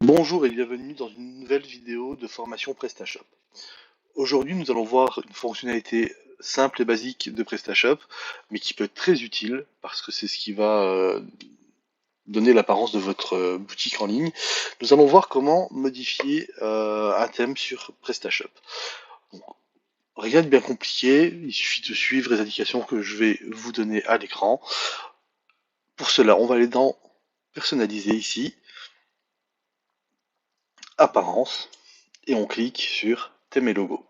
Bonjour et bienvenue dans une nouvelle vidéo de formation PrestaShop. Aujourd'hui, nous allons voir une fonctionnalité simple et basique de PrestaShop, mais qui peut être très utile parce que c'est ce qui va donner l'apparence de votre boutique en ligne. Nous allons voir comment modifier un thème sur PrestaShop. Donc, rien de bien compliqué, il suffit de suivre les indications que je vais vous donner à l'écran. Pour cela, on va aller dans Personnaliser ici, Apparence, et on clique sur Thème et logo.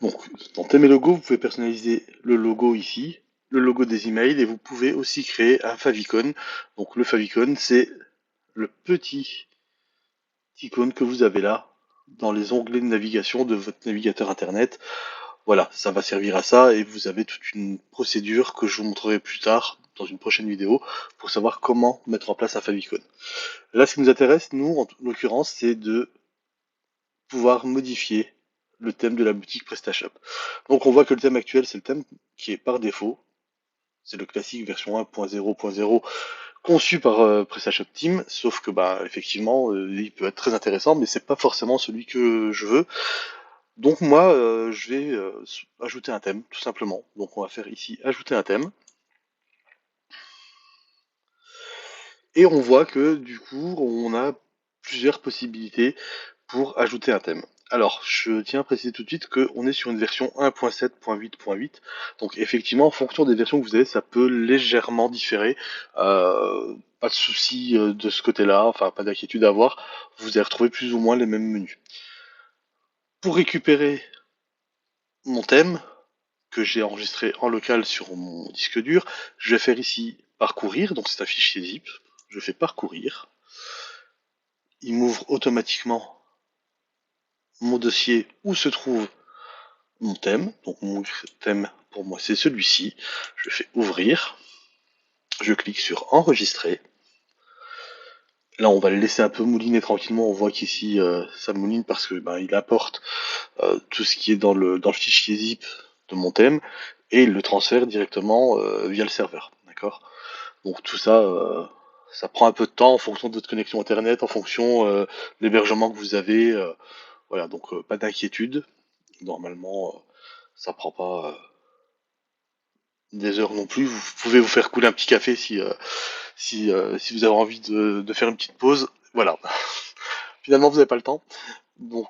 Donc, dans thème et logo, vous pouvez personnaliser le logo ici, le logo des emails, et vous pouvez aussi créer un favicon. Donc, le favicon, c'est le petit icône que vous avez là, dans les onglets de navigation de votre navigateur internet. Voilà, ça va servir à ça, et vous avez toute une procédure que je vous montrerai plus tard, dans une prochaine vidéo, pour savoir comment mettre en place un favicon. Là, ce qui nous intéresse, nous, en l'occurrence, c'est de pouvoir modifier le thème de la boutique PrestaShop. Donc on voit que le thème actuel, c'est le thème qui est par défaut. C'est le classique version 1.0.0 conçu par PrestaShop Team, sauf que effectivement, il peut être très intéressant, mais c'est pas forcément celui que je veux. Donc moi, je vais ajouter un thème, tout simplement. Donc on va faire ici ajouter un thème. Et on voit que du coup, on a plusieurs possibilités pour ajouter un thème. Alors, je tiens à préciser tout de suite qu'on est sur une version 1.7.8.8, donc effectivement, en fonction des versions que vous avez, ça peut légèrement différer. Pas de souci de ce côté-là, enfin pas d'inquiétude à avoir, vous allez retrouver plus ou moins les mêmes menus. Pour récupérer mon thème, que j'ai enregistré en local sur mon disque dur, je vais faire ici parcourir, donc c'est un fichier zip, je fais parcourir, il m'ouvre automatiquement mon dossier où se trouve mon thème. Donc mon thème pour moi c'est celui-ci. Je fais ouvrir. Je clique sur enregistrer. Là on va le laisser un peu mouliner tranquillement. On voit qu'ici ça mouline parce que il apporte tout ce qui est dans le fichier zip de mon thème et il le transfère directement via le serveur. D'accord. Donc tout ça ça prend un peu de temps en fonction de votre connexion internet, en fonction de l'hébergement que vous avez. Voilà, donc pas d'inquiétude. Normalement, ça prend pas des heures non plus. Vous pouvez vous faire couler un petit café si vous avez envie de faire une petite pause. Voilà. Finalement, vous n'avez pas le temps. Donc,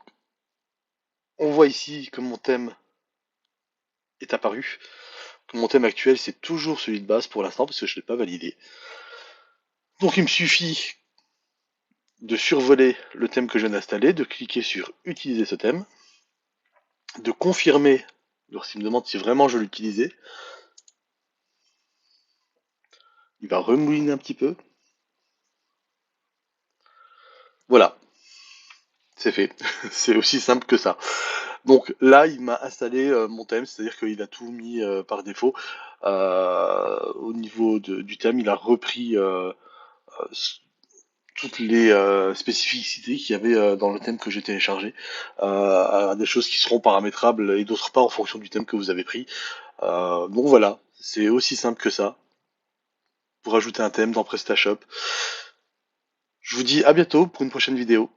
on voit ici que mon thème est apparu. Que mon thème actuel, c'est toujours celui de base pour l'instant, parce que je ne l'ai pas validé. Donc, il me suffit de survoler le thème que je viens d'installer, de cliquer sur utiliser ce thème, de confirmer lorsqu'il me demande si vraiment je l'utilisais. Il va remouliner un petit peu. Voilà, c'est fait. C'est aussi simple que ça. Donc là, il m'a installé mon thème, c'est-à-dire qu'il a tout mis par défaut. Au niveau du thème, il a repris toutes les spécificités qu'il y avait dans le thème que j'ai téléchargé, des choses qui seront paramétrables et d'autres pas en fonction du thème que vous avez pris. Donc voilà, c'est aussi simple que ça pour ajouter un thème dans PrestaShop. Je vous dis à bientôt pour une prochaine vidéo.